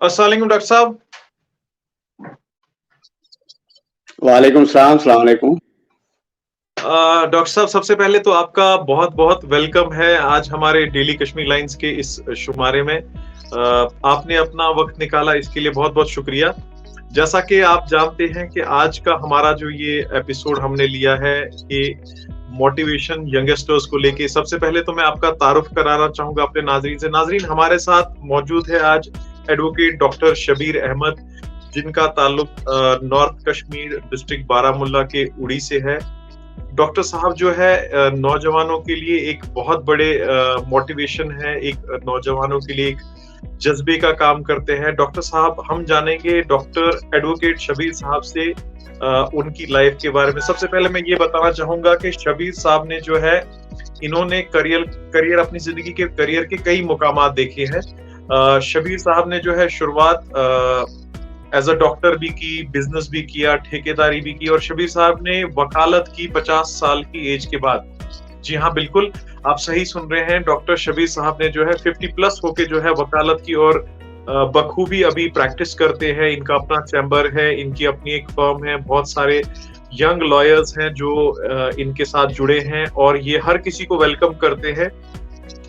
अस्सलाम वालेकुम डॉक्टर साहब। वालेकुम सलाम, अस्सलाम वालेकुम। डॉक्टर साहब, सबसे पहले तो आपका बहुत-बहुत वेलकम है आज हमारे डेली कश्मीर लाइन्स के इस शुमारे में। आपने अपना वक़्त निकाला, इसके लिए बहुत-बहुत शुक्रिया। जैसा कि आप जानते हैं कि आज का हमारा जो ये एपिसोड हमने लिया है, ये मोटिवेशन यंगस्टर्स को लेके। सबसे पहले तो मैं आपका तारुफ कराना चाहूँगा अपने नाज़रीन से। नाज़रीन, हमारे साथ मौजूद है आज एडवोकेट डॉक्टर शबीर अहमद, जिनका ताल्लुक नॉर्थ कश्मीर डिस्ट्रिक्ट बारामुल्ला के उड़ी से है। डॉक्टर साहब जो है नौजवानों के लिए एक बहुत बड़े मोटिवेशन है, एक नौजवानों के लिए एक जज्बे का काम करते हैं। डॉक्टर साहब, हम जानेंगे डॉक्टर एडवोकेट शबीर साहब से उनकी लाइफ के बारे में। सबसे पहले मैं ये बताना चाहूंगा कि शबीर साहब ने जो है, इन्होंने करियर अपनी जिंदगी के करियर के कई मुकामात देखे हैं। शबीर साहब ने जो है शुरुआत एज अ डॉक्टर भी की, बिजनेस भी किया, ठेकेदारी भी की, और शबीर साहब ने वकालत की 50 साल की एज के बाद। जी हाँ, बिल्कुल आप सही सुन रहे हैं। डॉक्टर शबीर साहब ने जो है 50 प्लस होके जो है वकालत की, और बखूबी अभी प्रैक्टिस करते हैं। इनका अपना चैम्बर है, इनकी अपनी एक फर्म है, बहुत सारे यंग लॉयर्स हैं जो इनके साथ जुड़े हैं, और ये हर किसी को वेलकम करते हैं।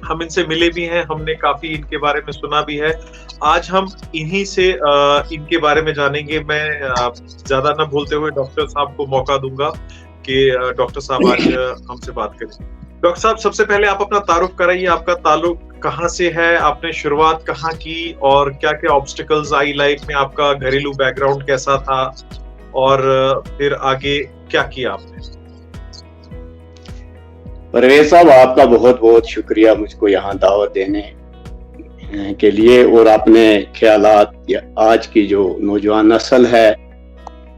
हम इनसे मिले भी हैं, हमने काफी इनके बारे में सुना भी है। आज हम इन्हीं से इनके बारे में जानेंगे। मैं ज्यादा न बोलते हुए डॉक्टर साहब को मौका दूंगा कि डॉक्टर साहब आज हमसे बात करें। डॉक्टर साहब, सबसे पहले आप अपना तारुफ कराइए। आपका ताल्लुक कहाँ से है, आपने शुरुआत कहाँ की, और क्या क्या ऑब्स्टिकल्स आई लाइफ में, आपका घरेलू बैकग्राउंड कैसा था, और फिर आगे क्या किया आपने? परवेज साहब, आपका बहुत बहुत शुक्रिया मुझको यहाँ दावत देने के लिए, और अपने ख्यालात आज की जो नौजवान नस्ल है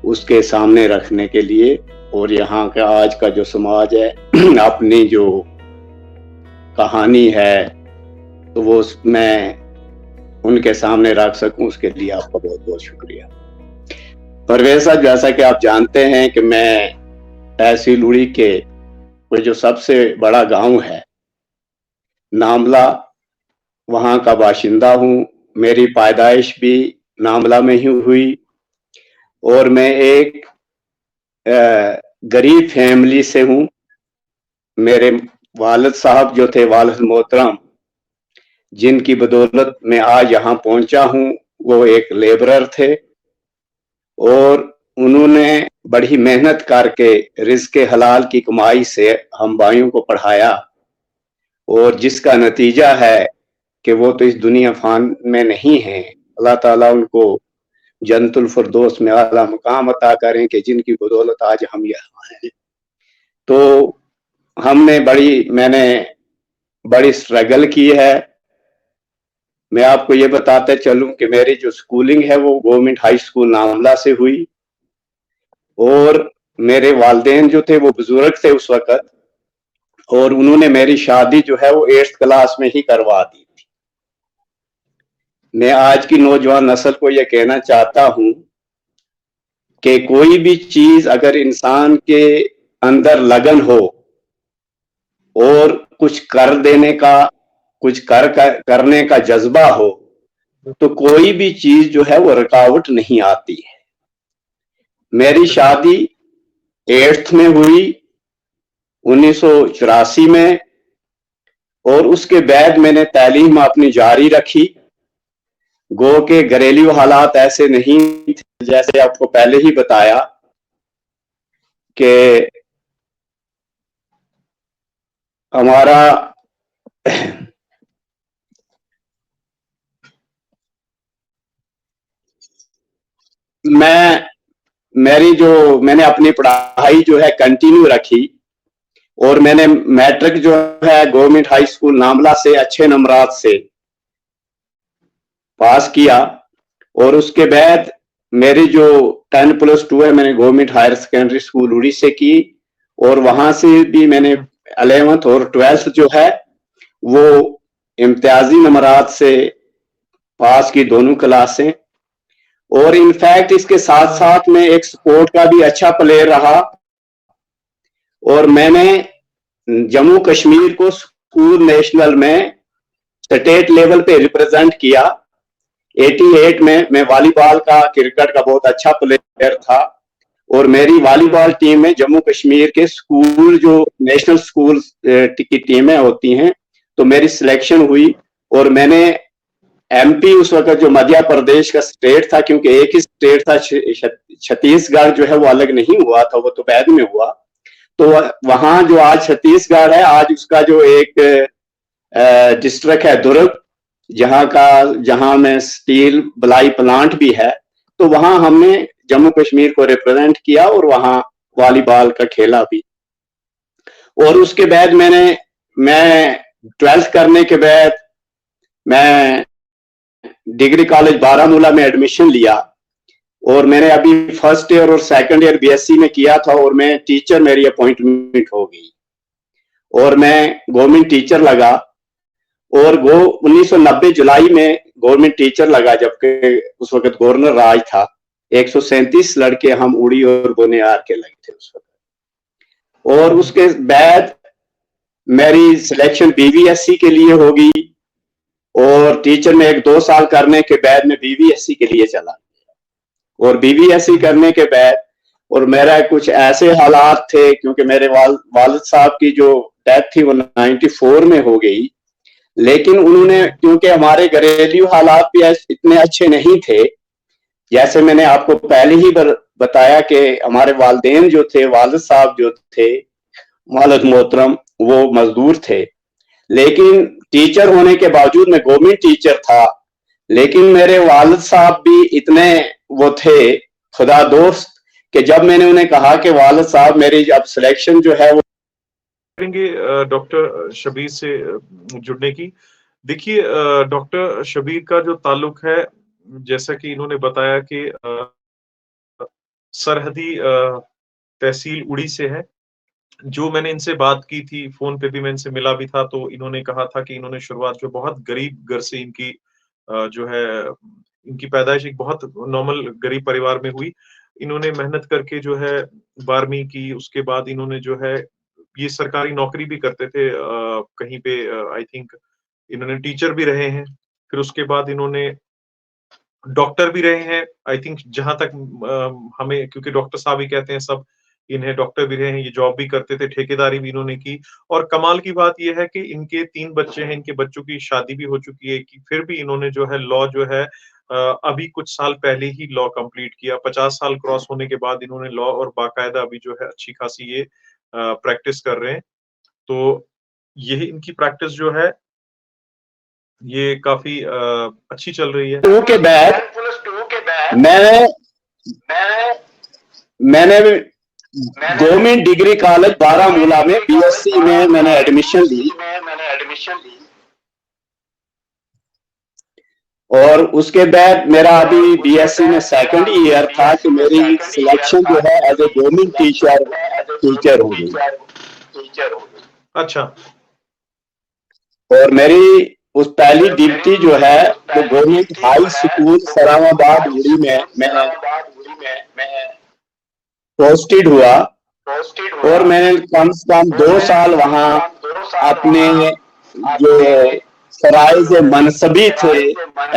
उसके सामने रखने के लिए, और यहाँ का आज का जो समाज है अपनी जो कहानी है तो वो मैं उनके सामने रख सकूं, उसके लिए आपका बहुत बहुत शुक्रिया। परवेज साहब, जैसा कि आप जानते हैं कि मैं तहसील उड़ी के वो जो सबसे बड़ा गांव है नामला, वहां का बाशिंदा हूँ। मेरी पैदाइश भी नामला में ही हुई, और मैं एक गरीब फैमिली से हूँ। मेरे वालिद साहब जो थे, वालिद मोहतरम, जिनकी बदौलत मैं आज यहाँ पहुंचा हूँ, वो एक लेबरर थे, और उन्होंने बड़ी मेहनत करके रिज़्क़े हलाल की कमाई से हम भाइयों को पढ़ाया, और जिसका नतीजा है कि वो तो इस दुनिया फान में नहीं है। अल्लाह ताला उनको जन्नतुल फिरदौस में आला मकाम अता करें कि जिनकी बदौलत आज हम यहाँ हैं। तो मैंने बड़ी स्ट्रगल की है। मैं आपको ये बताते चलूं कि मेरी जो स्कूलिंग है वो गवर्नमेंट हाई स्कूल नामला से हुई, और मेरे वालिदैन जो थे वो बुजुर्ग थे उस वक्त, और उन्होंने मेरी शादी जो है वो 8th क्लास में ही करवा दी थी। मैं आज की नौजवान नस्ल को यह कहना चाहता हूं कि कोई भी चीज अगर इंसान के अंदर लगन हो और कुछ कर देने का, कुछ करने का जज्बा हो, तो कोई भी चीज जो है वो रुकावट नहीं आती है। मेरी शादी 8th में हुई 1984 में, और उसके बाद मैंने तालीम अपनी जारी रखी। गो के घरेलू हालात ऐसे नहीं थे, जैसे आपको पहले ही बताया कि हमारा मैंने अपनी पढ़ाई जो है कंटिन्यू रखी, और मैंने मैट्रिक जो है गवर्नमेंट हाई स्कूल नामला से अच्छे नंबरात से पास किया। और उसके बाद मेरी जो 10+2 है मैंने गवर्नमेंट हायर सेकेंडरी स्कूल उड़ी से की, और वहां से भी मैंने 11th और 12th जो है वो इम्तियाजी नंबरात से पास की, दोनों क्लासें। और इनफैक्ट इसके साथ साथ मैं एक स्पोर्ट का भी अच्छा प्लेयर रहा, और मैंने जम्मू कश्मीर को स्कूल नेशनल में स्टेट लेवल पे रिप्रेजेंट किया। 88 में मैं वॉलीबॉल का, क्रिकेट का बहुत अच्छा प्लेयर था और मेरी वॉलीबॉल टीम में जम्मू कश्मीर के स्कूल, जो नेशनल स्कूल की टीमें होती हैं, तो मेरी सिलेक्शन हुई और मैंने एमपी, उस वक्त जो मध्य प्रदेश का स्टेट था, क्योंकि एक ही स्टेट था, छत्तीसगढ़ जो है वो अलग नहीं हुआ था, वो तो बाद में हुआ। तो वहां जो आज छत्तीसगढ़ है, आज उसका जो एक डिस्ट्रिक्ट है दुर्ग, जहां में स्टील बलाई प्लांट भी है, तो वहां हमने जम्मू कश्मीर को रिप्रेजेंट किया और वहां वॉलीबॉल का खेला भी। और उसके बाद मैं 12th करने के बाद मैं डिग्री कॉलेज बारामूला में एडमिशन लिया और मैंने अभी फर्स्ट ईयर और सेकंड ईयर बीएससी में किया था और मैं टीचर, मेरी अपॉइंटमेंट हो गई और मैं गवर्नमेंट टीचर लगा। और वो 1990 जुलाई में गवर्नमेंट टीचर लगा, जबकि उस वक्त गवर्नर राज था। 137 लड़के हम उड़ी और बोनेयार के लगे थे उस वक्त। और उसके बाद मेरी सिलेक्शन बीवीएससी के लिए हो गई और टीचर में 1-2 साल करने के बाद मैं बीवीएससी के लिए चला और बीवीएससी करने के बाद, और मेरा कुछ ऐसे हालात थे, क्योंकि मेरे वालिद साहब की जो डेथ थी वो 94 में हो गई, लेकिन उन्होंने, क्योंकि हमारे घरेलू हालात भी इतने अच्छे नहीं थे, जैसे मैंने आपको पहले ही बताया कि हमारे वालिदैन जो थे, वालिद साहब जो थे, वालिद मोहतरम, वो मजदूर थे, लेकिन टीचर होने के बावजूद मैं गवर्नमेंट टीचर था। लेकिन मेरे वालिद साहब भी इतने वो थे खुदा दोस्त कि जब मैंने उन्हें कहा कि वालिद साहब मेरी अब सिलेक्शन जो है वो करेंगे डॉक्टर शबीर से जुड़ने की। देखिए डॉक्टर शबीर का जो ताल्लुक है, जैसा कि इन्होंने बताया कि सरहदी तहसील उड़ी से है। जो मैंने इनसे बात की थी, फ़ोन पे भी मैं इनसे मिला भी था, तो इन्होंने कहा था कि इन्होंने शुरुआत जो बहुत गरीब घर से इनकी जो है इनकी पैदाइश एक बहुत नॉर्मल गरीब परिवार में हुई। इन्होंने मेहनत करके जो है 12वीं की, उसके बाद इन्होंने जो है ये सरकारी नौकरी भी करते थे कहीं पे, आई थिंक इन्होंने टीचर भी रहे हैं। फिर उसके बाद इन्होंने डॉक्टर भी रहे हैं, आई थिंक जहाँ तक हमें, क्योंकि डॉक्टर साहब ही कहते हैं सब, इन्हें डॉक्टर भी रहे हैं, ये जॉब भी करते थे, ठेकेदारी भी इन्होंने की। और कमाल की बात ये है कि इनके 3 बच्चे हैं, इनके बच्चों की शादी भी हो चुकी है, कि फिर भी इन्होंने जो है लॉ जो है अभी कुछ साल पहले ही लॉ कंप्लीट किया। 50 साल क्रॉस होने के बाद इन्होंने लॉ और बाकायदा अभी जो है अच्छी खासी ये प्रैक्टिस कर रहे हैं। तो यही इनकी प्रैक्टिस जो है ये काफ़ी अच्छी चल रही है। 2 के बाद मैंने गवर्नमेंट डिग्री कॉलेज बारामूला में बीएससी में मैंने एडमिशन ली और उसके बाद मेरा अभी बीएससी में सेकंड ईयर था कि मेरी सिलेक्शन जो है एज ए गवर्नमेंट टीचर हो गई। अच्छा। और मेरी उस पहली ड्यूटी जो है वो गवर्नमेंट हाई स्कूल सलामाबाद उड़ी में मैं पोस्टेड हुआ और मैंने कम से कम 2 साल वहां अपने जो फराइज मनसबी थे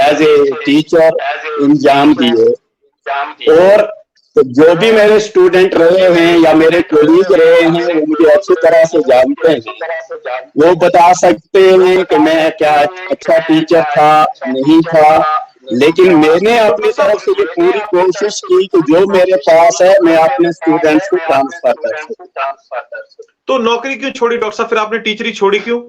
एज ए टीचर इंजाम दिए। और तो जो भी मेरे स्टूडेंट रहे हैं या मेरे कोलीग रहे हैं वो मुझे अच्छी तरह से जानते हैं, वो बता सकते हैं कि मैं क्या अच्छा टीचर था नहीं था, लेकिन मैंने अपनी तरफ से भी पूरी कोशिश की कि जो मेरे पास है मैं अपने स्टूडेंट्स को ट्रांसफर कर सकूं। तो नौकरी क्यों छोड़ी डॉक्टर साहब, फिर आपने टीचरी छोड़ी क्यों?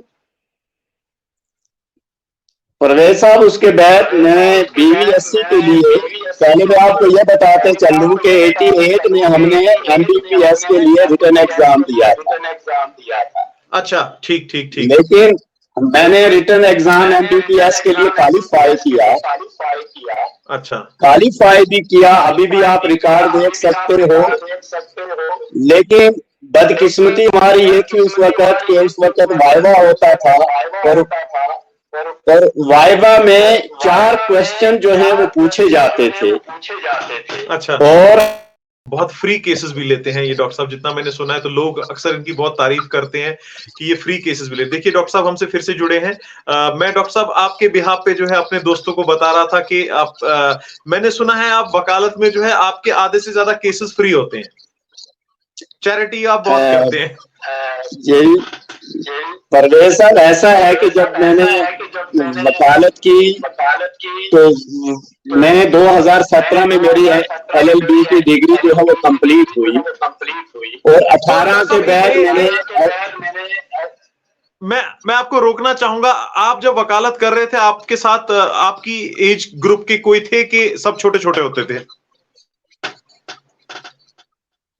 परवेज साहब, उसके बाद मैं बीवीएससी के लिए, पहले मैं आपको यह बताते चलूं कि 88 में हमने एमबीबीएस के लिए रिटन एग्जाम दिया था। अच्छा, ठीक। लेकिन मैंने रिटन एग्जाम एमबीबीएस के लिए क्वालिफाई किया। अच्छा। क्वालिफाई भी किया, अभी भी आप रिकॉर्ड देख सकते हो। लेकिन बदकिस्मती हमारी ये थी उस वक्त वाइवा होता था और वाइवा में 4 क्वेश्चन जो है वो पूछे जाते थे। अच्छा। और बहुत फ्री केसेस भी लेते हैं ये डॉक्टर साहब, जितना मैंने सुना है, तो लोग अक्सर इनकी बहुत तारीफ करते हैं कि ये फ्री केसेस भी लेते हैं। देखिए डॉक्टर साहब हमसे फिर से जुड़े हैं। मैं डॉक्टर साहब आपके बिहाफ पे जो है अपने दोस्तों को बता रहा था कि मैंने सुना है आप वकालत में जो है आपके आधे से ज्यादा केसेस फ्री होते हैं, चैरिटी आप बहुत करते हैं। यही परवेज साहब, ऐसा है कि जब मैंने वकालत की तो मैं 2017 में मेरी LLB की डिग्री जो है वो कंप्लीट हुई और 18 के बाद मैंने मैं आपको रोकना चाहूंगा। आप जब वकालत कर रहे थे आपके साथ आपकी एज ग्रुप के कोई थे कि सब छोटे छोटे होते थे?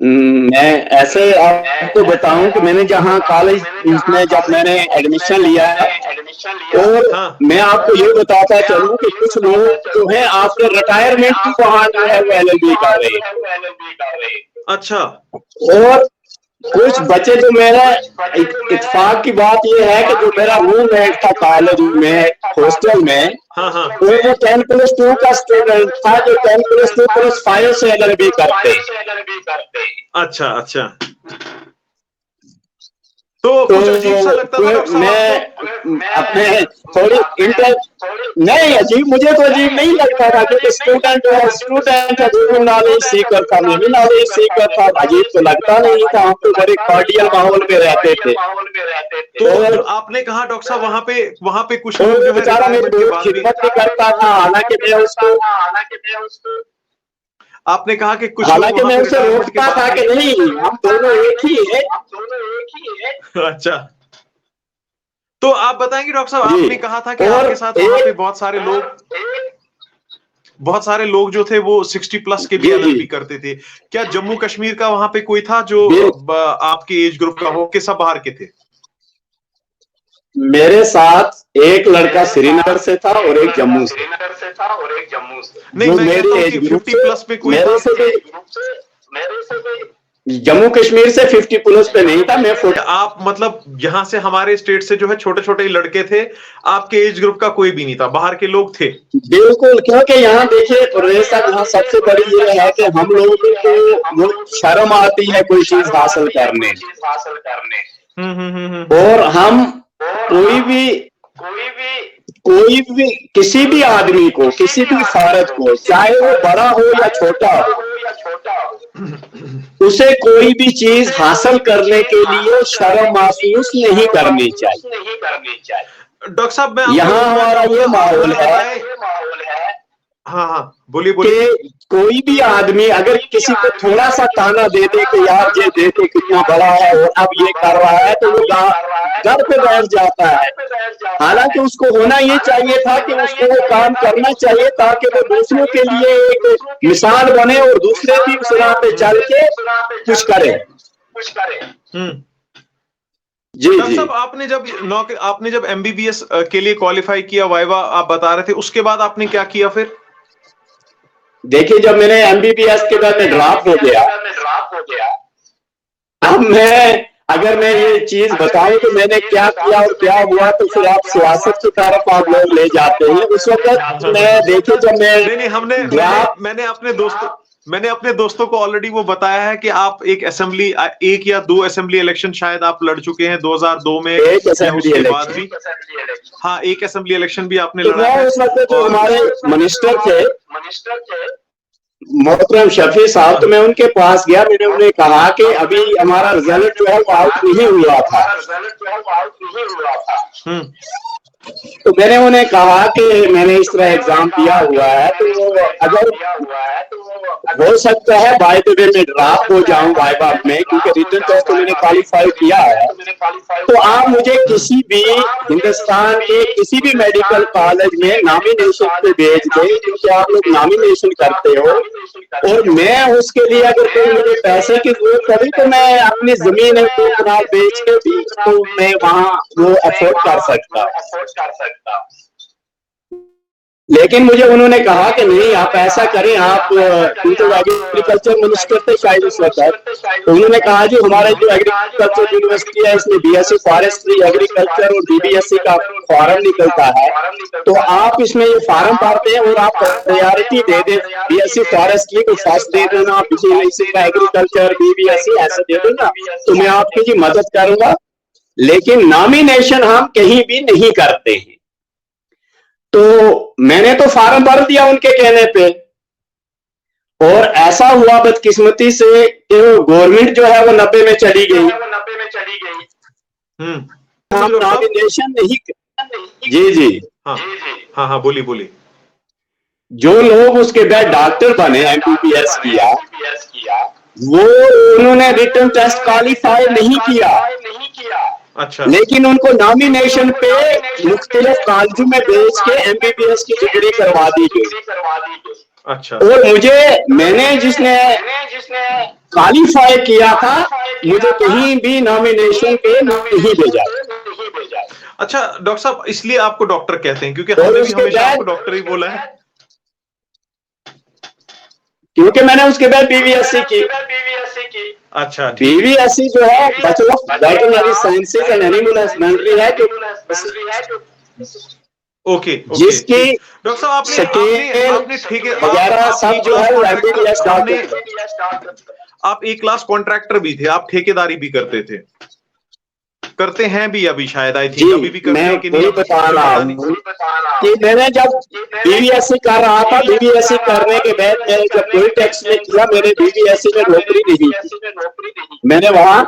मैं ऐसे आपको बताऊं कि मैंने जहां कॉलेज में जब मैंने एडमिशन लिया और हाँ। मैं आपको ये बताता चलूं कि कुछ लोग जो है आपके रिटायरमेंट की वहां जो है वो LLB कर रहे हैं। अच्छा। और कुछ बच्चे जो मेरा इत्तेफाक की बात ये है कि जो मेरा रूममेट था कॉलेज में हॉस्टल में, हाँ हाँ। वो 10+2 का स्टूडेंट था जो 10+2+5 से LLB करते। अच्छा अच्छा। तो कुछ अजीब सा लगता था डॉक्टर साहब मैं अपने थोड़ी नहीं, अजीब मुझे तो अजीब नहीं लगता था क्योंकि स्टूडेंट है, जो भी नॉलेज सीकर था, मैं भी नॉलेज सीकर था, अजीब तो लगता नहीं था। हम तो बड़े कॉर्डियल माहौल में रहते थे। तो आपने कहा डॉक्टर साहब वहां पे कुछ लोग जो है बेचारा मेरी बहुत खिदमत भी करता था, हालांकि मैं उसको आपने कहा कि कुछ हालांकि मैं उसे रोकता था कि नहीं, हम दोनों एक ही है। अच्छा, तो आप बताएंगे डॉक्टर साहब, आपने कहा था कि आपके साथ वहां पे बहुत सारे लोग जो थे वो 60+ के भी LLB करते थे। क्या जम्मू कश्मीर का वहां पे कोई था जो आपके एज ग्रुप का हो कि सब बाहर के थे? मेरे साथ एक लड़का श्रीनगर से था और एक जम्मू से। नहीं, मैं कहता हूं कि 50+ पे कोई जम्मू कश्मीर से 50+ पे नहीं था। मैं आप मतलब यहाँ से हमारे स्टेट से जो है छोटे छोटे लड़के थे, आपके एज ग्रुप का कोई भी नहीं था, बाहर के लोग थे? बिल्कुल, क्योंकि यहाँ देखिए यहाँ सबसे बड़ी ये है कि हम लोगों को वो शर्म आती है कोई चीज हासिल करने, और हम कोई भी किसी भी आदमी को, किसी भी फर्द को, चाहे वो बड़ा हो या छोटा हो, उसे कोई भी चीज हासिल करने के लिए शर्म महसूस नहीं करनी चाहिए। डॉक्टर साहब, मैं यहाँ हमारा ये माहौल है। हाँ हाँ, बोलिए बोलिए। कोई भी आदमी अगर किसी को थोड़ा सा ताना दे दे कि यार ये देखो कितना बड़ा है और अब ये कर रहा है, तो वो घर पे बैठ जाता है। हालांकि उसको होना ये चाहिए था कि उसको वो काम करना चाहिए ताकि वो दूसरों के लिए एक मिसाल बने और दूसरे भी उस राह पे चल के कुछ करें। जी डॉक्टर साहब, आपने जब MBBS के लिए क्वालिफाई किया, वाइवा आप बता रहे थे, उसके बाद आपने क्या किया फिर? देखिए, जब मैंने MBBS के बाद में ड्रॉप हो गया, अब अगर मैं ये चीज बताऊं तो मैंने क्या किया और क्या हुआ, तो फिर आप सियासत की तरफ आप लोग ले जाते हैं। उस वक्त मैं देखिए जब मैंने अपने दोस्तों को ऑलरेडी वो बताया है कि आप एक या 2 असेंबली इलेक्शन शायद आप लड़ चुके हैं 2002 में, एक असेंबली बाद भी। हाँ, एक असेंबली इलेक्शन भी आपने लड़ा है। उस वक्त जो हमारे मिनिस्टर थे मोहतरम शफी साहब, तो मैं उनके पास गया। मैंने उन्हें कहा कि अभी हमारा रिजल्ट जो है वो आउट नहीं हुआ था। तो मैंने उन्हें कहा कि मैंने इस तरह एग्जाम दिया हुआ है, तो अगर हो सकता है बाय द वे में ड्रॉप हो जाऊं वाइवा में, क्योंकि रिटन टेस्ट तो मैंने क्वालिफाई किया है, तो आप मुझे किसी भी हिंदुस्तान के किसी भी मेडिकल कॉलेज में नॉमिनेशन पे भेज दें, क्योंकि आप लोग नॉमिनेशन करते हो, और मैं उसके लिए अगर कोई मुझे पैसे की जरूरत पड़ी तो मैं अपनी जमीन बेच के भी तो मैं वहां वो अफोर्ड कर सकता। लेकिन मुझे उन्होंने कहा कि नहीं, आप ऐसा करें, आप क्योंकि एग्रीकल्चर मिनिस्टर थे शायद उस वक्त, तो उन्होंने कहा जी हमारे जो एग्रीकल्चर यूनिवर्सिटी है इसमें बीएससी फॉरेस्ट्री एग्रीकल्चर और बीबीएससी का फॉर्म निकलता है, तो आप इसमें ये फॉर्म भरते हैं और आप प्रायोरिटी दे दें, बीएससी फॉरेस्ट्री को फर्स्ट दे देना, बीएससी का एग्रीकल्चर बीबीएससी ऐसे दे देना, तो मैं आपकी जी मदद करूंगा, लेकिन नॉमिनेशन हम कहीं भी नहीं करते हैं। तो मैंने तो फॉर्म भर दिया उनके कहने पे, और ऐसा हुआ बदकिस्मती से कि वो गवर्नमेंट जो है वो 90 में चली गई। हम नॉमिनेशन नहीं। जी जी हाँ हाँ हाँ, बोली बोली। जो लोग उसके बाद डॉक्टर बने, एमबीबीएस किया, वो उन्होंने रिटन टेस्ट क्वालिफाई नहीं किया। अच्छा। लेकिन उनको नॉमिनेशन पे मुख्तलिफ कॉलेजों में भेज के एमबीबीएस की डिग्री करवा दी गई। अच्छा। और मैंने जिसने क्वालिफाई किया था, मुझे कहीं भी नॉमिनेशन पे नहीं भेजा। अच्छा डॉक्टर साहब, इसलिए आपको डॉक्टर कहते हैं क्योंकि हमने भी हमेशा आपको डॉक्टर ही बोला है? क्योंकि मैंने उसके बाद बीबीएससी की। अच्छा। बीबीएससी जो है bachelor of veterinary sciences and animal husbandry है, ओके। जिसकी डॉक्टर साहब आपने ठेके वगैरह सब जो है वो एमबीबीएस डॉक्टर। आप एक क्लास कॉन्ट्रैक्टर भी थे, आप ठेकेदारी भी करते थे, करते हैं भी अभी शायद, आई थिंक अभी भी करते हैं कि नहीं? मैं बता रहा हूँ कि मैंने जब बीबीएससी कर रहा था, बीबीएससी करने के बाद मैंने जब कोई टैक्स में किया, मेरे बीबीएससी में नौकरी नहीं की। मैंने वहां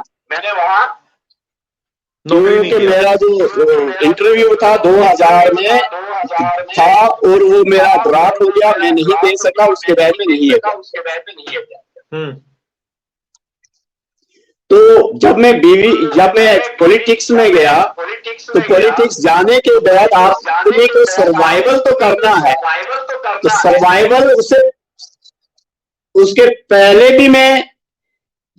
क्योंकि मेरा जो इंटरव्यू था 2000 में था और वो मेरा ड्रॉप हो गया, मैं नहीं दे सका, उसके बाद में नहीं है। तो जब मैं पॉलिटिक्स में गया, तो पॉलिटिक्स जाने के बाद आदमी को सर्वाइवल तो करना है, तो सर्वाइवल उसके पहले भी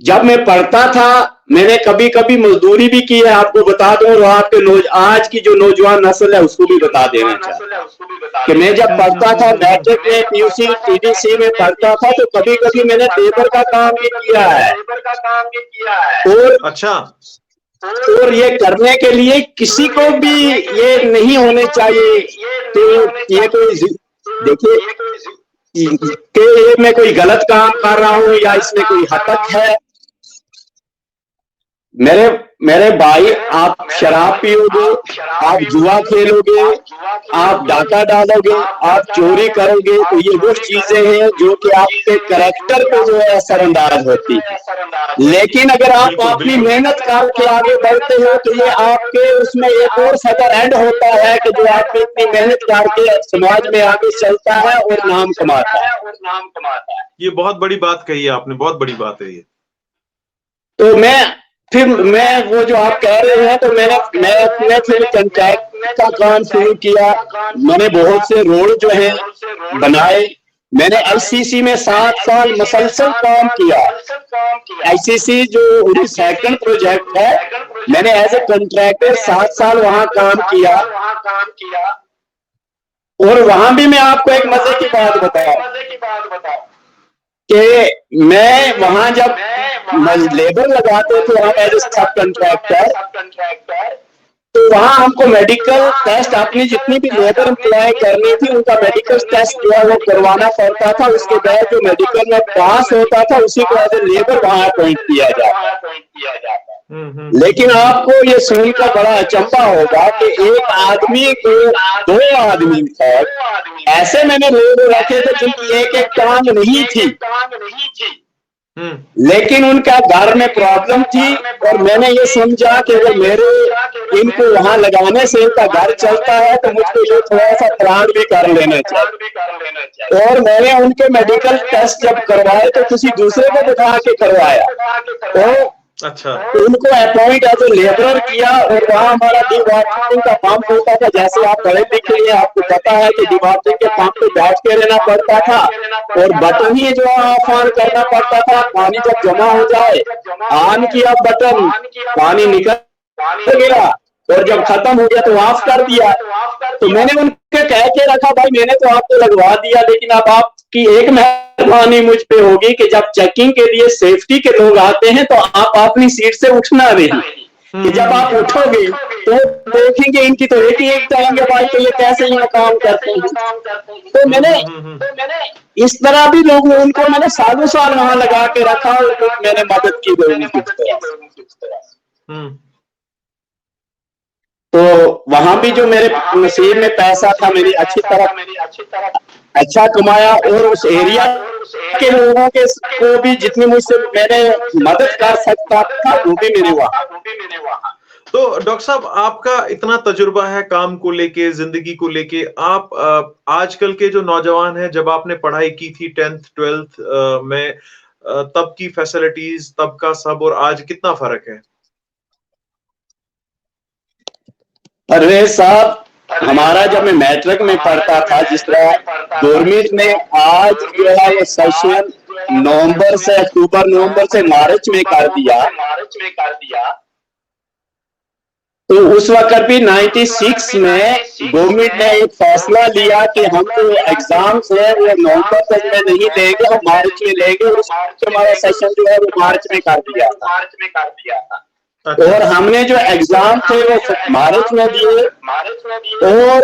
जब मैं पढ़ता था, मैंने कभी कभी मजदूरी भी की है, आपको बता दूं, और आपके आज की जो नौजवान नस्ल है उसको भी बता देना चाहिए कि मैं जब पढ़ता था, मैट्रिक में, पीयूसी, टीडीसी में पढ़ता था, तो कभी कभी मैंने लेबर का काम भी किया है। और अच्छा, और ये करने के लिए किसी को भी ये नहीं होने चाहिए तो ये कोई, देखिए कि ये मैं कोई गलत काम कर रहा हूं या इसमें कोई हरकत है। मेरे भाई, आप शराब पियोगे, आप जुआ खेलोगे, आप डाका डालोगे, आप चोरी करोगे, तो ये वो चीजें हैं जो कि आपके कैरेक्टर पे जो है असरअंदाज होती है। लेकिन अगर आप अपनी मेहनत करके आगे बढ़ते हो तो ये आपके उसमें एक और फर्दर एंड होता है कि जो आप इतनी मेहनत करके समाज में आगे चलता है और नाम कमाता है। ये बहुत बड़ी बात कही है आपने, बहुत बड़ी बात है ये। तो मैं वो जो आप कह रहे हैं, तो मैं अपने फिर कंट्रैक्ट का काम शुरू किया। मैंने बहुत से रोड जो है बनाए। मैंने एचसीसी में 7 साल मसलसल काम किया। एचसीसी जो सेकंड प्रोजेक्ट है, मैंने एज ए कंट्रैक्टर 7 साल वहां काम किया। और वहां भी मैं आपको एक मजे की बात बताऊं कि मैं वहां जब लेबर लगाते थे हम एज ए सब कंट्रैक्टर, तो वहां हमको मेडिकल टेस्ट, अपनी जितनी भी लेबर एम्प्लॉय करनी थी उनका मेडिकल टेस्ट जो है वो करवाना पड़ता था। उसके बाद जो मेडिकल में पास होता था उसी को एज ए लेबर वहां अपॉइंट किया जाता। लेकिन आपको ये सुनकर बड़ा अचंभा होगा कि एक आदमी को 2 आदमी ऐसे मैंने लोग रखे थे जिनकी एक टांग नहीं थी, लेकिन उनका घर में प्रॉब्लम थी। और मैंने ये समझा कि अगर इनको वहां लगाने से इनका घर चलता है तो मुझको ये थोड़ा सा प्लान भी कर लेना चाहिए। और मैंने उनके मेडिकल टेस्ट जब करवाए तो किसी दूसरे को बिठा के करवाया। तो अच्छा, उनको अपॉइंट एज ए लेबरर किया। और वहाँ हमारा डिवाटरिंग का पंप होता था। जैसे आप पढ़े लिखे हैं, आपको पता है कि डिवाटरिंग के पंप पे बैठ के रहना पड़ता था और बटन ही जो ऑफ ऑन करना पड़ता था। पानी जब जमा हो जाए, ऑन किया बटन, पानी निकल गया और जब खत्म हो गया तो ऑफ कर दिया। तो मैंने उनके कह के रखा, भाई मैंने तो आपको लगवा दिया, लेकिन अब आपकी एक मेहरबानी मुझ पे होगी कि जब चेकिंग के लिए सेफ्टी के लोग आते हैं तो आप अपनी सीट से उठना नहीं, कि जब आप उठोगे तो देखेंगे इनकी तो एक ही एक कहेंगे, भाई तो ये कैसे यहाँ काम करते हैं। तो मैंने इस तरह भी लोगों उनको मैंने सालों साल वहां लगा के रखा और मैंने मदद की लोगों की तरह। तो वहां भी जो मेरे नसीब में पैसा था, मेरी अच्छी तरह अच्छा कमाया, और उस एरिया के लोगों के को भी जितनी मुझसे मैंने मदद कर सकता था वो भी मेरे वहां। तो डॉक्टर साहब, आपका इतना तजुर्बा है काम को लेके, जिंदगी को लेके, आप आजकल के जो नौजवान हैं, जब आपने पढ़ाई की थी 10th 12th में, तब की फैसिलिटीज, तब का सब और आज कितना फर्क है? परवेज साहब, हमारा जब मैं मैट्रिक में पढ़ता था, जिस तरह गवर्नमेंट ने आज जो है वो सेशन नवंबर से अक्टूबर, नवंबर से मार्च में कर दिया, तो उस वक्त भी 96 में गवर्नमेंट ने एक फैसला लिया कि हम जो एग्जाम्स है वो नवंबर तक में नहीं लेंगे, हम मार्च में लेंगे, और हमारा सेशन जो है वो मार्च में कर दिया था। और हमने जो एग्जाम थे वो मार्च में दिए। और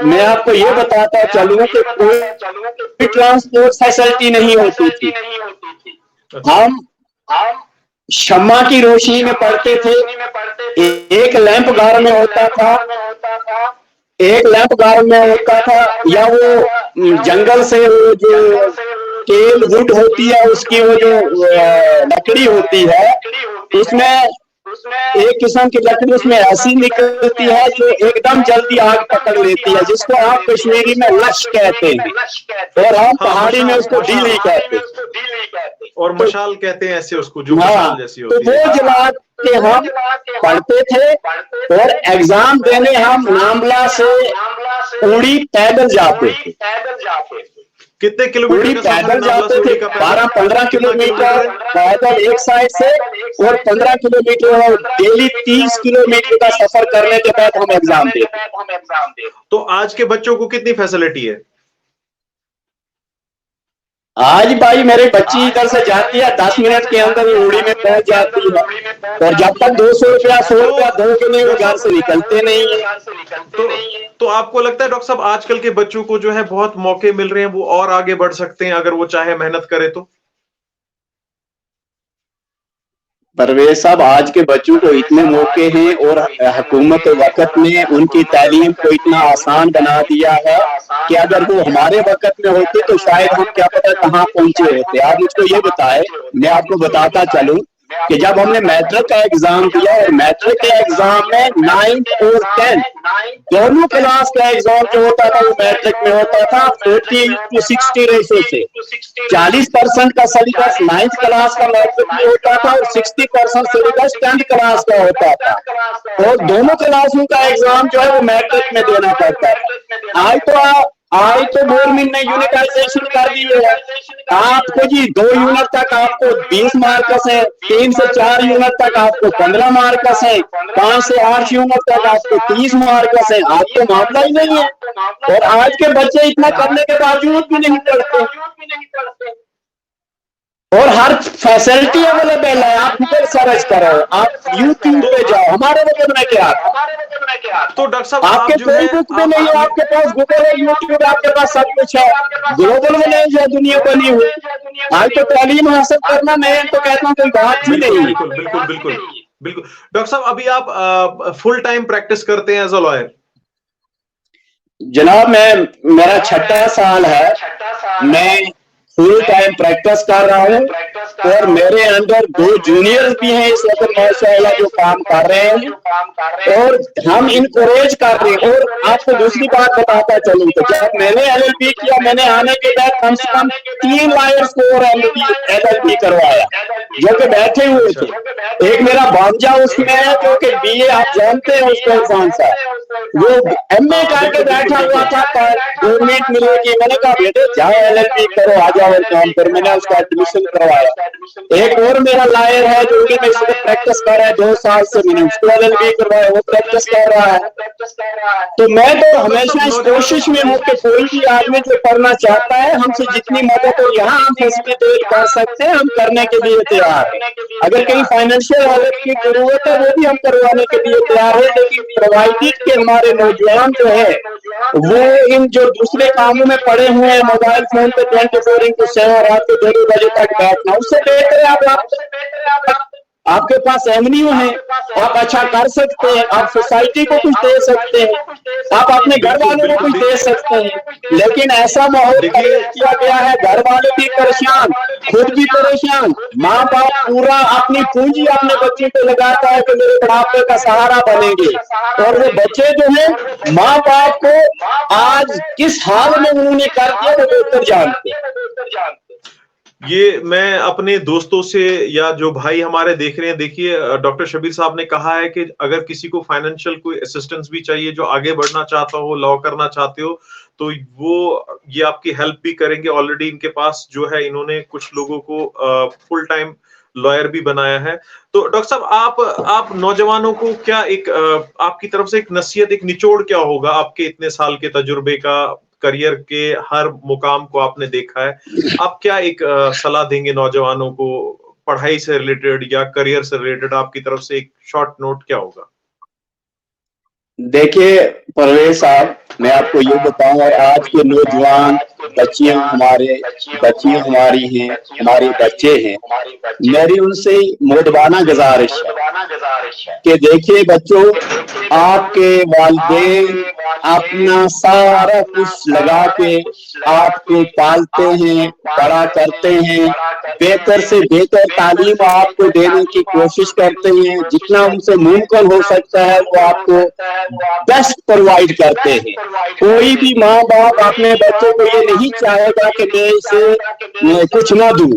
मैं आपको ये बताता चलूं कि कोई ट्रांसपोर्ट फैसिलिटी नहीं होती थी। हम शम्मा की रोशनी में पढ़ते थे। एक लैंप घर में होता था, या वो जंगल से वो जो केल वुड होती है उसकी वो जो लकड़ी होती है, उसमें एक किस्म की लकड़ी उसमें ऐसी निकलती है जो एकदम जल्दी आग पकड़ लेती है, जिसको आप कश्मीरी में लश कहते हैं और हम पहाड़ी में उसको डीली कहते हैं, और मशाल कहते हैं ऐसे उसको, जो मशाल जैसी होती है। तो वो जला के हम पढ़ते थे और एग्जाम देने हम नामला से उड़ी पैदल जाते थे। कितने किलोमीटर पैदल जाते थे? 12-15 किलोमीटर पैदल एक साइड से, और 15 किलोमीटर और डेली 30 किलोमीटर का सफर करने के बाद हम एग्जाम देते। तो आज के बच्चों को कितनी फैसिलिटी है? आज भाई मेरे बच्ची इधर से जाती है 10 मिनट के अंदर ही उड़ी में पहुंच जाती है, और जब तक 200 रुपया 100 रुपया दो के लिए वो घर से निकलते नहीं है। तो आपको लगता है डॉक्टर साहब, आजकल के बच्चों को जो है बहुत मौके मिल रहे हैं, वो और आगे बढ़ सकते हैं अगर वो चाहे, मेहनत करे तो? परवेज साहब, आज के बच्चों को इतने मौके हैं और हुकूमत वक्त ने उनकी तालीम को इतना आसान बना दिया है कि अगर वो हमारे वक्त में होते तो शायद हम क्या पता कहाँ पहुंचे होते। आप मुझको ये बताएं, मैं आपको बताता चलूं कि जब हमने मैट्रिक का एग्जाम दिया, और मैट्रिक के एग्जाम में 9th और 10th दोनों क्लास का एग्जाम जो होता था वो मैट्रिक में होता था 40:60 रेशो से। 40% का सिलेबस 9th क्लास का मैट्रिक में होता था और 60% सिलेबस 10th क्लास का होता था, और दोनों क्लासों का एग्जाम जो है वो मैट्रिक में देना पड़ता था। आज तो गवर्नमेंट ने यूनिटाइजेशन कर दी है। आपको जी 2 यूनिट तक आपको 20 मार्क्स है, 3 से 4 यूनिट तक आपको 15 मार्क्स है, 5 से 8 यूनिट तक आपको 30 मार्क्स है। आज तो मामला ही नहीं है, और आज के बच्चे इतना करने के बावजूद भी नहीं पढ़ते, और हर फैसिलिटी अवेलेबल है। आप गूगल सर्च करो, आप यूट्यूब पे जाओ, हमारे वक्त में क्या था? तो डॉक्टर साहब, आपके फेसबुक में नहीं है, आपके पास गूगल है, यूट्यूब, आपके पास सब कुछ है। ग्लोबल विलेज है दुनिया बनी हुई। आज तो तालीम हासिल करना, मैं तो कहता हूँ कोई बात ही नहीं। बिल्कुल। डॉक्टर साहब, अभी आप फुल टाइम प्रैक्टिस करते हैं एज अ लॉयर? जनाब, मेरा 6वां साल है, मैं फुल टाइम प्रैक्टिस कर रहा हूँ, और मेरे अंदर 2 जूनियर्स भी हैं इस वक्त माशाअल्लाह जो काम कर रहे हैं, और हम इनकरेज कर रहे हैं। और आपको दूसरी बात बताता चलूं तो जब मैंने LLB किया, मैंने आने के बाद कम से कम 3 लॉयर्स को और LLB करवाया, जो कि बैठे हुए थे। एक मेरा भांजा उसमें है जो कि बीए, आप जानते हैं उसको इरफान साहब, वो एमए करके बैठा हुआ था, पर गवर्नमेंट मिलेगी। मैंने कहा बेटे जाओ एलएलबी करो, आ जाओ काम पर। मैंने उसका एडमिशन करवाया। एक और मेरा लायर है जो कि इसमें प्रैक्टिस कर रहा है 2 साल से, मैंने उसको एलएलबी करवाया, वो प्रैक्टिस कर रहा है। तो मैं तो हमेशा इस कोशिश में हूँ कि कोई भी आदमी जो पढ़ना चाहता है, हमसे जितनी मदद हो यहाँ हम फैसिलिटेट कर सकते हैं, हम करने के लिए तैयार है। अगर कहीं फाइनेंशियल हेल्प की जरूरत है वो भी हम करवाने के लिए तैयार है। लेकिन प्रोवाइडेड के हमारे नौजवान जो है वो इन जो दूसरे कामों में पड़े हुए हैं, मोबाइल फोन पे 24/7 रात के 2 बजे तक बैठना, उससे बेहतर है आपके पास एवेन्यू है, आप अच्छा कर सकते हैं, आप सोसाइटी को कुछ दे सकते हैं, आप अपने घर वालों को कुछ दे सकते हैं। लेकिन ऐसा माहौल किया गया है, घर वाले भी परेशान, खुद भी परेशान, माँ बाप पूरा अपनी पूंजी अपने बच्चे पे लगाता है कि मेरे बुढ़ापे का सहारा बनेंगे, और वो बच्चे जो है माँ बाप को आज किस हाल में उन्होंने कर दिया वो बेहतर जानते हैं। ये मैं अपने दोस्तों से या जो भाई हमारे देख रहे हैं, देखिए डॉक्टर शबीर साहब ने कहा है कि अगर किसी को फाइनेंशियल कोई असिस्टेंस भी चाहिए, जो आगे बढ़ना चाहता हो, लॉ करना चाहते हो, तो वो ये आपकी हेल्प भी करेंगे। ऑलरेडी इनके पास जो है इन्होंने कुछ लोगों को फुल टाइम लॉयर भी बनाया है। तो डॉक्टर साहब आप नौजवानों को क्या एक आपकी तरफ से एक नसीहत, एक निचोड़ क्या होगा आपके इतने साल के तजुर्बे का, करियर के हर मुकाम को आपने देखा है, आप क्या एक सलाह देंगे नौजवानों को पढ़ाई से रिलेटेड या करियर से रिलेटेड? आपकी तरफ से एक शॉर्ट नोट क्या होगा? देखिए परवेज साहब, मैं आपको ये बताऊं, और आज के नौजवान बच्चियां हमारी हैं, हमारे बच्चे हैं, मेरी उनसे मोडबाना गुजारिश है कि देखिए बच्चों, आपके वालिदैन अपना सारा कुछ लगा के आपको पालते हैं, बड़ा करते हैं, बेहतर से बेहतर तालीम आपको देने की कोशिश करते हैं, जितना उनसे मुमकिन हो सकता है वो आपको बेस्ट प्रोवाइड करते हैं। कोई भी माँ बाप अपने बच्चे को ये नहीं चाहेगा कि मैं इसे कुछ ना दूं,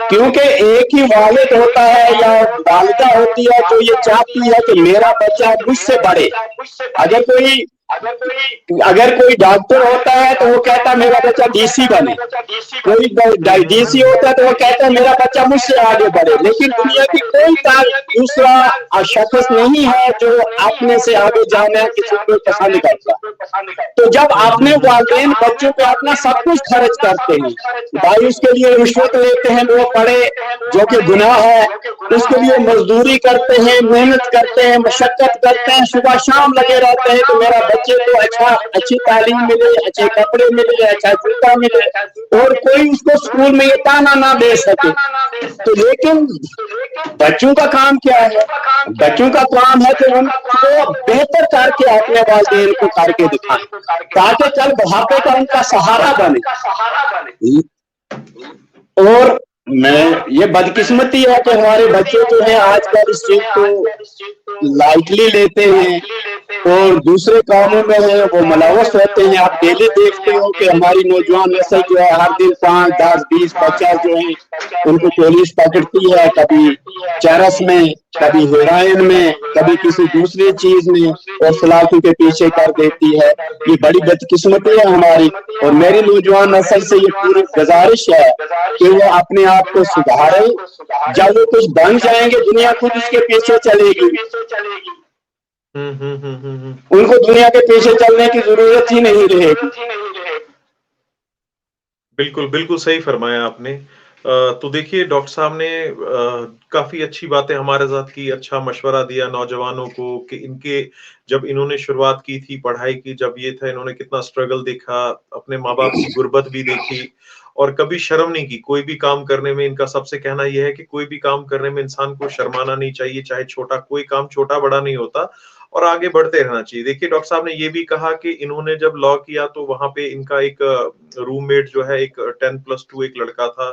क्योंकि एक ही वालिद होता है या वालिदा होती है जो ये चाहती है कि मेरा बच्चा मुझसे बढ़े। अगर कोई डॉक्टर होता है तो वो कहता है मेरा बच्चा डीसी बने, कोई डीसी होता है तो वो कहता है मेरा बच्चा मुझसे आगे बढ़े। लेकिन दुनिया की कोई दूसरा शख्स नहीं है जो अपने से आगे जाना किसी को पसंद करता। तो जब अपने वालिदैन बच्चों पे अपना सब कुछ खर्च करते हैं, भाई उसके लिए रिश्वत लेते हैं, वो पढ़े जो कि गुनाह है, उसके लिए मजदूरी करते हैं, मेहनत करते हैं, मशक्कत करते हैं, सुबह शाम लगे रहते हैं कि मेरा बच्चे को अच्छी तालीम मिले, अच्छे कपड़े मिले, अच्छा जूता मिले, और कोई उसको स्कूल में ये ताना ना दे सके। तो लेकिन बच्चों का काम क्या है? बच्चों का काम है कि उनको बेहतर करके अपने वालिदैन को करके दिखाएं, ताकि कल बुढ़ापे का उनका सहारा बने। और मैं ये बदकिस्मती है कि हमारे बच्चे जो है आजकल इस चीज को लाइटली लेते हैं और दूसरे कामों में है वो मुलव्वस रहते हैं। आप डेली देखते हो कि हमारी नौजवान नस्ल जो है हर दिन 5, 10, 20, 50 जो है उनको पुलिस पकड़ती है, कभी चरस में, कभी हेरोइन में, कभी किसी दूसरी चीज में, और सलाखों के पीछे कर देती है। ये बड़ी बदकिस्मती है हमारी। और मेरी नौजवान नस्ल से ये पूरी गुजारिश है कि वो अपने आप को सुधारे। जब वो कुछ बन जाएंगे दुनिया खुद उसके पीछे चलेगी। उनको दुनिया के पीछे चलने की जरूरत ही नहीं रहेगी। बिल्कुल, बिल्कुल सही फरमाया आपने। तो देखिए डॉक्टर साहब ने काफी अच्छी बातें हमारे साथ की, अच्छा मशवरा दिया नौजवानों को कि इनके जब इन्होंने शुरुआत की थी पढ़ाई की, जब ये था इन्होंने कितना स्ट्रगल देखा, अपने माँ बाप की गुर्बत भी देखी और कभी शर्म नहीं की कोई भी काम करने में। इनका सबसे कहना यह है कि कोई भी काम करने में इंसान को शर्माना नहीं चाहिए, चाहे छोटा, कोई काम छोटा बड़ा नहीं होता और आगे बढ़ते रहना चाहिए। देखिए डॉक्टर साहब ने ये भी कहा कि इन्होंने जब लॉ किया तो वहां पे इनका एक रूममेट जो है एक 10+2 एक लड़का था,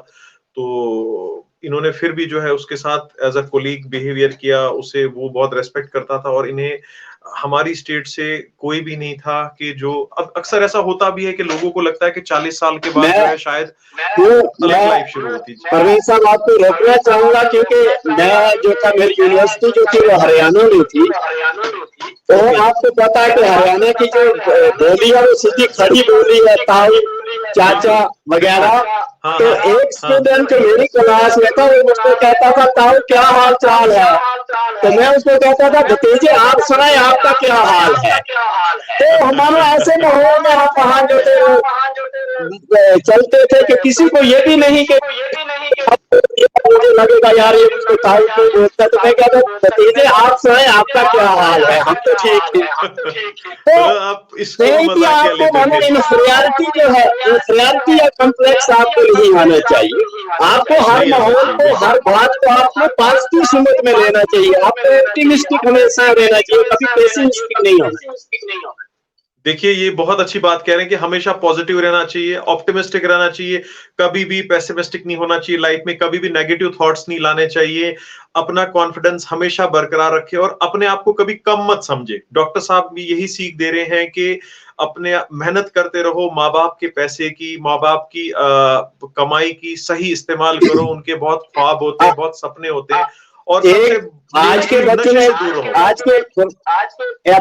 तो इन्होंने फिर भी जो है उसके साथ एज अ कोलीग बिहेवियर किया, उसे वो बहुत रेस्पेक्ट करता था और इन्हें हमारी स्टेट से कोई भी नहीं था कि जो अब अक्सर ऐसा होता भी है कि लोगों को लगता है कि 40 साल के बाद जो है शायद अलग लाइफ शुरू होती है। परवेज साहब आपको रोकना चाहूंगा क्योंकि मैं जो था मेरी यूनिवर्सिटी जो थी वो हरियाणा में थी, तो आपको पता है कि हरियाणा की जो बोली है वो सीधी खड़ी बोली है, ताऊ चाचा वगैरह। तो एक स्टूडेंट जो मेरी क्लास में था वो मुझको कहता था ताऊ क्या हाल चाल है, तो मैं उसको कहता था भतीजे आप सुनाए आपका क्या हाल है। तो हमारा ऐसे माहौल में हम वहां जो थे चलते थे कि किसी को ये भी नहीं कि मुझे लगेगा यार ये मुझको ताऊ क्यों बोलता, तो मैं कहता भतीजे आप सुनाए आपका क्या हाल है, हम तो ठीक है। तो आपको मानो इंफीरियरिटी जो है, इंफीरियरिटी या कॉम्प्लेक्स आपको नहीं आना चाहिए। आपको हर माहौल को, हर बात को आपको पॉजिटिव सूरत में लेना चाहिए। आपको ऑप्टिमिस्टिक हमेशा रहना चाहिए, कभी पेसिमिस्टिक नहीं होना। देखिए ये बहुत अच्छी बात कह रहे हैं कि हमेशा पॉजिटिव रहना चाहिए, ऑप्टिमिस्टिक रहना चाहिए, कभी भी पेसिमिस्टिक नहीं होना चाहिए लाइफ में, कभी भी नेगेटिव थॉट्स नहीं लाने चाहिए, अपना कॉन्फिडेंस हमेशा बरकरार रखे और अपने आप को कभी कम मत समझे। डॉक्टर साहब भी यही सीख दे रहे हैं कि अपने मेहनत करते रहो, माँ बाप के पैसे की, माँ बाप की कमाई की सही इस्तेमाल करो, उनके बहुत ख्वाब होते हैं, बहुत सपने होते हैं और आज के बच्चों में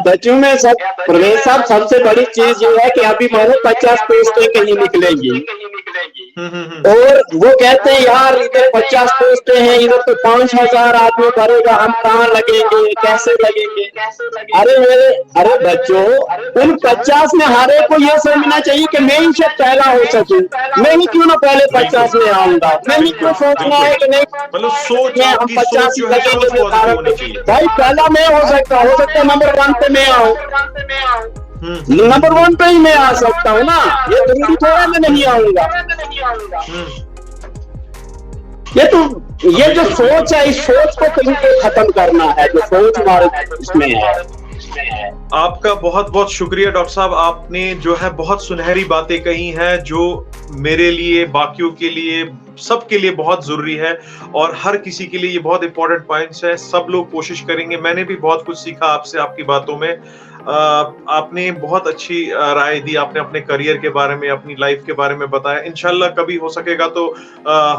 बच्चों में सब प्रवेश साहब सबसे बड़ी चीज ये है कि अभी मानो 50 पोस्टें कहीं निकलेंगी और वो कहते हैं यार इधर 50 पोस्टें हैं, इधर तो 5000 आदमी भरेगा, हम कहाँ लगेंगे, कैसे लगेंगे। अरे बच्चों उन 50 में हर एक को ये समझना चाहिए कि मैं इनसे पहला हो सकूं, मैं ही क्यों ना पहले 50 में आऊंगा, मैं ही क्यों सोचना है कि नहीं मतलब सोच में हम 50 लगेंगे भाई पहला मैं हो सकता नंबर 1 पे मैं आऊं, नंबर 1 पे ही मैं आ सकता हूँ ना, ये जरूरी थोड़ा मैं नहीं आऊंगा। ये जो सोच है, इस सोच को कहीं पे खत्म करना है, जो सोच हमारे इसमें है। आपका बहुत बहुत शुक्रिया डॉक्टर साहब, आपने जो है बहुत सुनहरी बातें कही हैं जो मेरे लिए, बाकियों के लिए, सबके लिए बहुत जरूरी है और हर किसी के लिए ये बहुत इंपॉर्टेंट पॉइंट्स है। सब लोग कोशिश करेंगे, मैंने भी बहुत कुछ सीखा आपसे, आपकी बातों में। आपने बहुत अच्छी राय दी, आपने अपने करियर के बारे में, अपनी लाइफ के बारे में बताया। इंशाल्लाह कभी हो सकेगा तो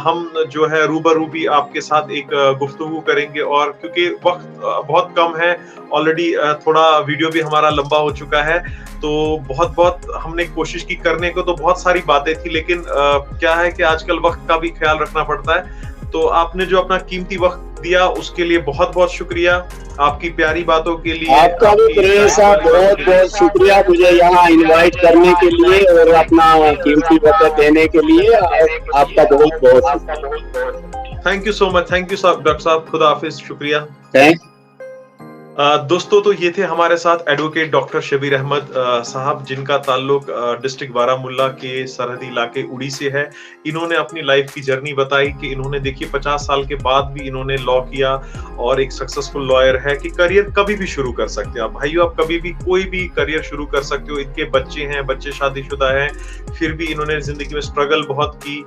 हम जो है रूबरू भी आपके साथ एक गुफ्तगू करेंगे और क्योंकि वक्त बहुत कम है, ऑलरेडी थोड़ा वीडियो भी हमारा लंबा हो चुका है, तो बहुत हमने कोशिश की करने को, तो बहुत सारी बातें थी, लेकिन क्या है कि आजकल वक्त का भी ख्याल रखना पड़ता है। तो आपने जो अपना कीमती वक्त दिया उसके लिए बहुत बहुत शुक्रिया, आपकी प्यारी बातों के लिए। आपका भी प्रवेश साहब बहुत बहुत शुक्रिया मुझे यहाँ इनवाइट करने के लिए और अपना कीमती वक्त देने के लिए, आपका बहुत बहुत thank you so much. Thank you doctor साहब, खुदा हाफिज, शुक्रिया। थैंक दोस्तों तो ये थे हमारे साथ एडवोकेट डॉक्टर शबीर अहमद साहब, जिनका ताल्लुक डिस्ट्रिक्ट बारामुल्ला के सरहदी इलाके उड़ी से है। इन्होंने अपनी लाइफ की जर्नी बताई कि इन्होंने देखिए 50 साल के बाद भी इन्होंने लॉ किया और एक सक्सेसफुल लॉयर है कि करियर कभी भी शुरू कर सकते हो आप भाइयों, आप कभी भी कोई भी करियर शुरू कर सकते हो। इनके बच्चे हैं, बच्चे शादीशुदा हैं, फिर भी इन्होंने जिंदगी में स्ट्रगल बहुत की।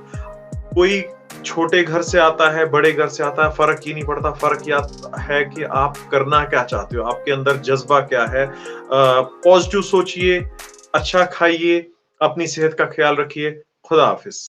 कोई छोटे घर से आता है, बड़े घर से आता है, फर्क ही नहीं पड़ता। फर्क यह है कि आप करना क्या चाहते हो, आपके अंदर जज्बा क्या है। पॉजिटिव सोचिए, अच्छा खाइए, अपनी सेहत का ख्याल रखिए। खुदा हाफिज।